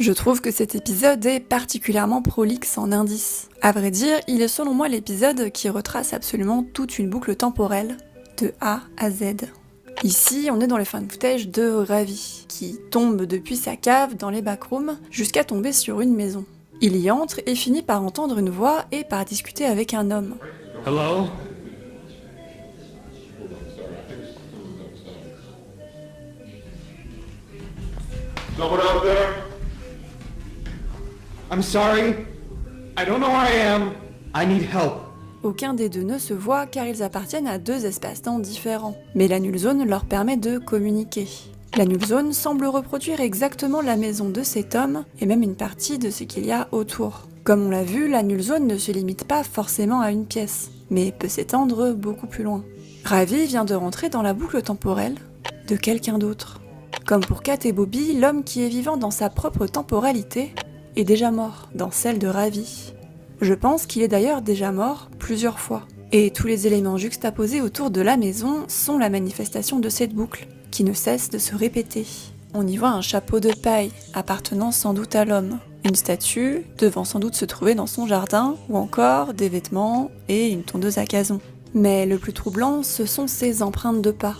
Je trouve que cet épisode est particulièrement prolixe en indices. À vrai dire, il est selon moi l'épisode qui retrace absolument toute une boucle temporelle, de A à Z. Ici, on est dans le fan footage de Ravi, qui tombe depuis sa cave dans les backrooms jusqu'à tomber sur une maison. Il y entre et finit par entendre une voix et par discuter avec un homme. Hello? Someone out there? I'm sorry. I don't know where I am. I need help. Aucun des deux ne se voit car ils appartiennent à deux espaces-temps différents. Mais la Null Zone leur permet de communiquer. La Null Zone semble reproduire exactement la maison de cet homme et même une partie de ce qu'il y a autour. Comme on l'a vu, la Null Zone ne se limite pas forcément à une pièce, mais peut s'étendre beaucoup plus loin. Ravi vient de rentrer dans la boucle temporelle de quelqu'un d'autre. Comme pour Kat et Bobby, l'homme qui est vivant dans sa propre temporalité est déjà mort dans celle de Ravi. Je pense qu'il est d'ailleurs déjà mort plusieurs fois. Et tous les éléments juxtaposés autour de la maison sont la manifestation de cette boucle, qui ne cesse de se répéter. On y voit un chapeau de paille, appartenant sans doute à l'homme, une statue, devant sans doute se trouver dans son jardin, ou encore des vêtements et une tondeuse à gazon. Mais le plus troublant, ce sont ces empreintes de pas,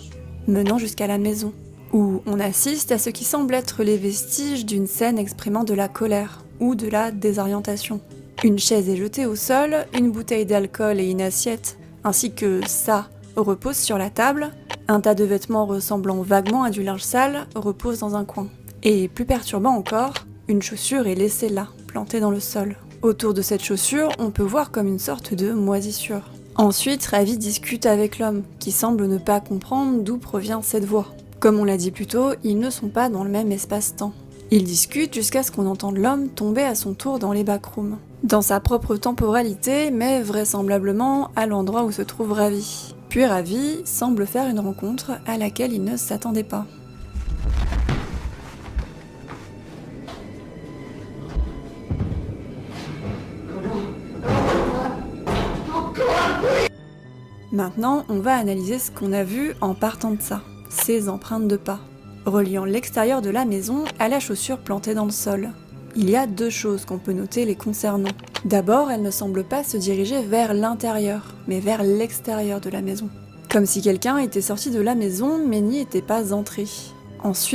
menant jusqu'à la maison, où on assiste à ce qui semble être les vestiges d'une scène exprimant de la colère, ou de la désorientation. Une chaise est jetée au sol, une bouteille d'alcool et une assiette, ainsi que ça, reposent sur la table, un tas de vêtements ressemblant vaguement à du linge sale repose dans un coin. Et plus perturbant encore, une chaussure est laissée là, plantée dans le sol. Autour de cette chaussure, on peut voir comme une sorte de moisissure. Ensuite, Ravi discute avec l'homme, qui semble ne pas comprendre d'où provient cette voix. Comme on l'a dit plus tôt, ils ne sont pas dans le même espace-temps. Ils discutent jusqu'à ce qu'on entende l'homme tomber à son tour dans les backrooms. Dans sa propre temporalité, mais vraisemblablement à l'endroit où se trouve Ravi. Puis Ravi semble faire une rencontre à laquelle il ne s'attendait pas. Maintenant, on va analyser ce qu'on a vu en partant de ça, ces empreintes de pas, reliant l'extérieur de la maison à la chaussure plantée dans le sol. Il y a deux choses qu'on peut noter les concernant. D'abord, elles ne semblent pas se diriger vers l'intérieur, mais vers l'extérieur de la maison. Comme si quelqu'un était sorti de la maison mais n'y était pas entré. Ensuite,